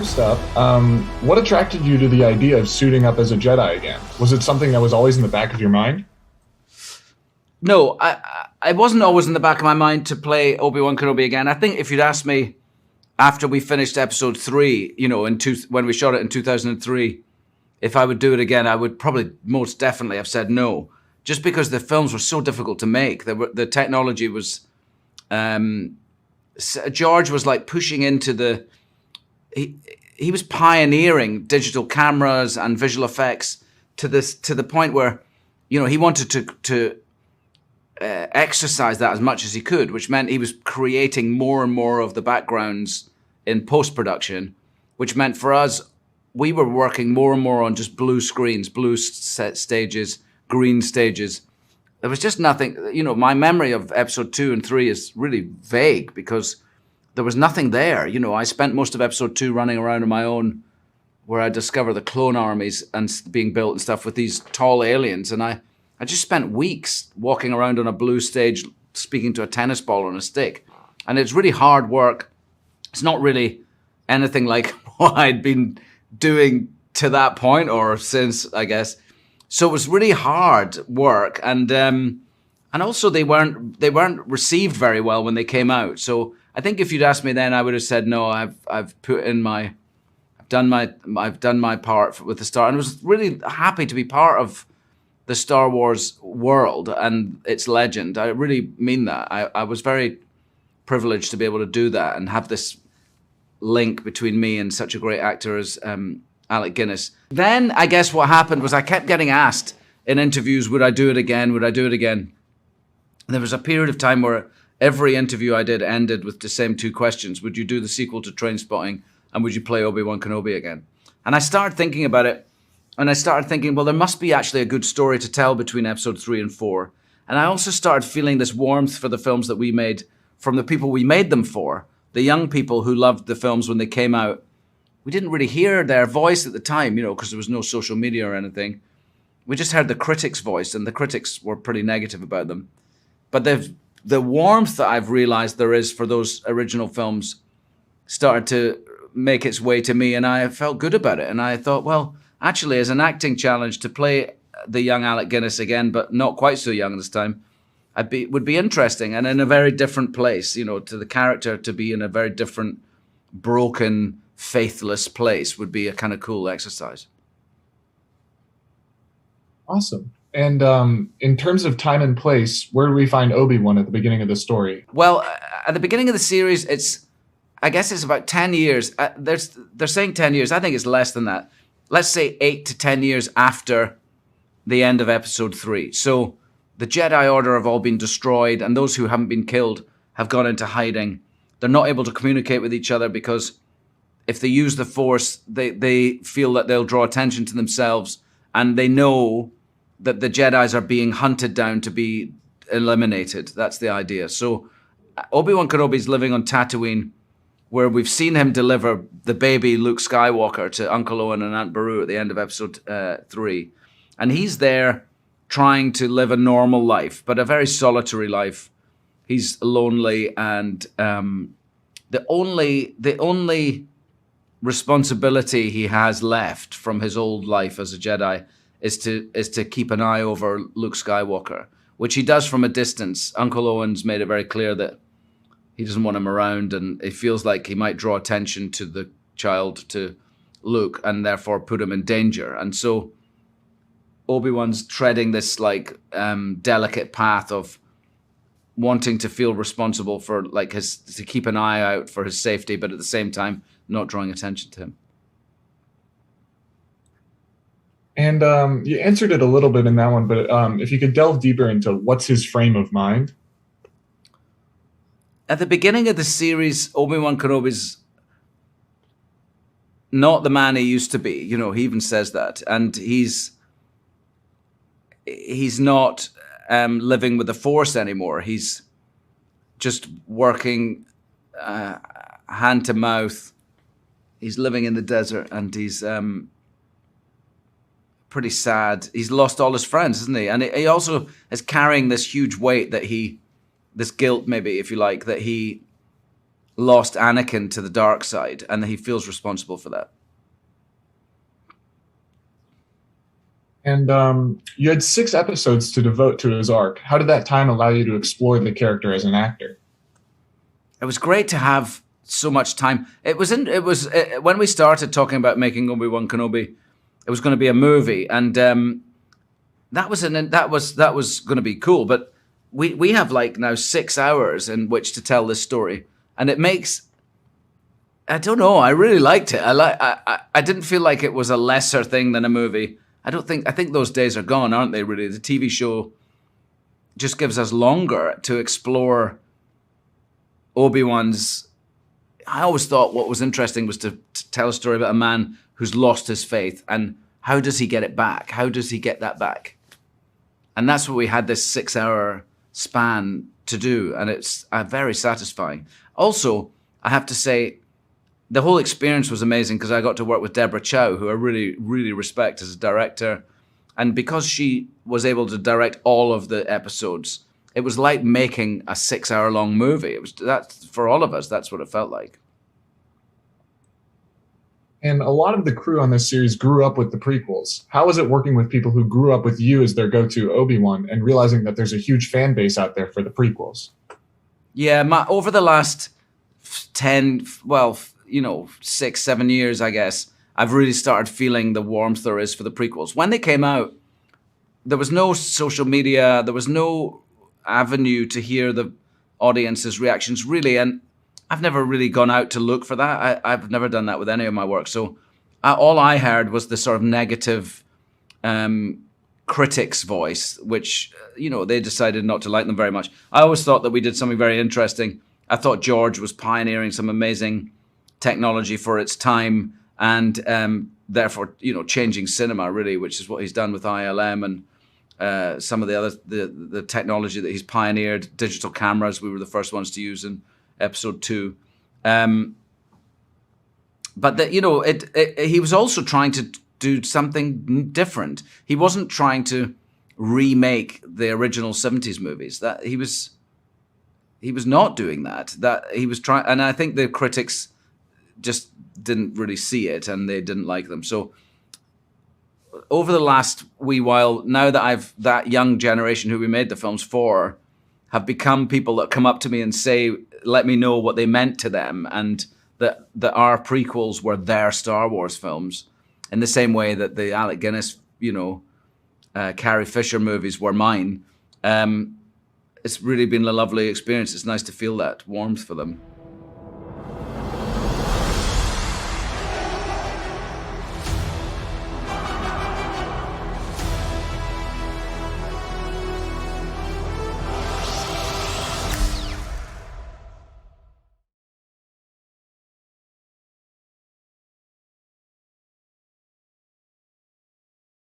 first up, what attracted you to the idea of suiting up as a Jedi again? Was it something that was always in the back of your mind? No, I wasn't always in the back of my mind to play Obi-Wan Kenobi again. I think if you'd asked me after we finished episode 3, when we shot it in 2003, if I would do it again, I would probably most definitely have said no, just because the films were so difficult to make. The technology was, George was like pushing into he was pioneering digital cameras and visual effects to the point where, he wanted to exercise that as much as he could, which meant he was creating more and more of the backgrounds in post-production, which meant for us, we were working more and more on just blue screens, blue set stages, green stages. There was just nothing, my memory of episode 2 and 3 is really vague because there was nothing there. I spent most of episode 2 running around on my own, where I discovered the clone armies and being built and stuff with these tall aliens. And I just spent weeks walking around on a blue stage, speaking to a tennis ball on a stick. And it's really hard work. It's not really anything like what I'd been doing to that point or since, I guess. So it was really hard work. And also they weren't received very well when they came out. So I think if you'd asked me then, I would have said, no, I've done my part with the Star, and I was really happy to be part of the Star Wars world and its legend. I really mean that. I was very privileged to be able to do that and have this link between me and such a great actor as Alec Guinness. Then I guess what happened was I kept getting asked in interviews, would I do it again? Would I do it again? And there was a period of time where every interview I did ended with the same 2 questions. Would you do the sequel to Trainspotting? And would you play Obi-Wan Kenobi again? And I started thinking about it. And I started thinking, well, there must be actually a good story to tell between episode 3 and 4. And I also started feeling this warmth for the films that we made from the people we made them for. The young people who loved the films when they came out. We didn't really hear their voice at the time, because there was no social media or anything. We just heard the critics' voice, and the critics were pretty negative about them. But the warmth that I've realized there is for those original films started to make its way to me, and I felt good about it. And I thought, well, actually, as an acting challenge to play the young Alec Guinness again, but not quite so young this time, would be interesting, and in a very different place, to the character to be in a very different, broken, faithless place would be a kind of cool exercise. Awesome. And in terms of time and place, where do we find Obi-Wan at the beginning of the story? Well, at the beginning of the series, I guess it's about 10 years. They're saying 10 years. I think it's less than that. Let's say 8 to 10 years after the end of episode 3. So the Jedi Order have all been destroyed, and those who haven't been killed have gone into hiding. They're not able to communicate with each other because if they use the Force, they feel that they'll draw attention to themselves, and they know that the Jedis are being hunted down to be eliminated. That's the idea. So Obi-Wan Kenobi is living on Tatooine, where we've seen him deliver the baby Luke Skywalker to Uncle Owen and Aunt Beru at the end of episode 3. And he's there trying to live a normal life, but a very solitary life. He's lonely, and the only responsibility he has left from his old life as a Jedi is to keep an eye over Luke Skywalker, which he does from a distance. Uncle Owen's made it very clear that he doesn't want him around, and it feels like he might draw attention to the child, to Luke, and therefore put him in danger. And so Obi-Wan's treading this delicate path of wanting to feel responsible for to keep an eye out for his safety, but at the same time not drawing attention to him. And you answered it a little bit in that one, but if you could delve deeper into what's his frame of mind. At the beginning of the series, Obi-Wan Kenobi's not the man he used to be. He even says that. And he's not living with the Force anymore. He's just working hand to mouth. He's living in the desert, and he's pretty sad. He's lost all his friends, isn't he? And he also is carrying this huge weight that this guilt maybe, if you like, that he lost Anakin to the dark side, and he feels responsible for that. And you had 6 episodes to devote to his arc. How did that time allow you to explore the character as an actor? It was great to have so much time. It was when we started talking about making Obi-Wan Kenobi, it was going to be a movie, and that was going to be cool. But we have like now 6 hours in which to tell this story, and it makes. I don't know. I really liked it. I didn't feel like it was a lesser thing than a movie. I think those days are gone, aren't they? Really, the TV show just gives us longer to explore Obi-Wan's. I always thought what was interesting was to tell a story about a man who's lost his faith, and how does he get it back? How does he get that back? And that's what we had this 6-hour span to do, and it's very satisfying. Also, I have to say, the whole experience was amazing because I got to work with Deborah Chow, who I really, really respect as a director. And because she was able to direct all of the episodes, it was like making a 6-hour-long movie. That for all of us, that's what it felt like. And a lot of the crew on this series grew up with the prequels. How was it working with people who grew up with you as their go-to Obi-Wan and realizing that there's a huge fan base out there for the prequels? Yeah, over the last 6-7 years, I guess, I've really started feeling the warmth there is for the prequels. When they came out, there was no social media, there was no avenue to hear the audience's reactions, really, and I've never really gone out to look for that. I've never done that with any of my work. So all I heard was the sort of negative critic's voice, which, they decided not to like them very much. I always thought that we did something very interesting. I thought George was pioneering some amazing technology for its time, and therefore, changing cinema, really, which is what he's done with ILM and some of the other the technology that he's pioneered. Digital cameras, we were the first ones to use in episode 2. But he was also trying to do something different. He wasn't trying to remake the original 70s movies. That he was not doing that. That he was trying, and I think the critics just didn't really see it, and they didn't like them. So over the last wee while, now that that young generation who we made the films for have become people that come up to me and say, let me know what they meant to them, and that our prequels were their Star Wars films, in the same way that the Alec Guinness, Carrie Fisher movies were mine. It's really been a lovely experience. It's nice to feel that warmth for them.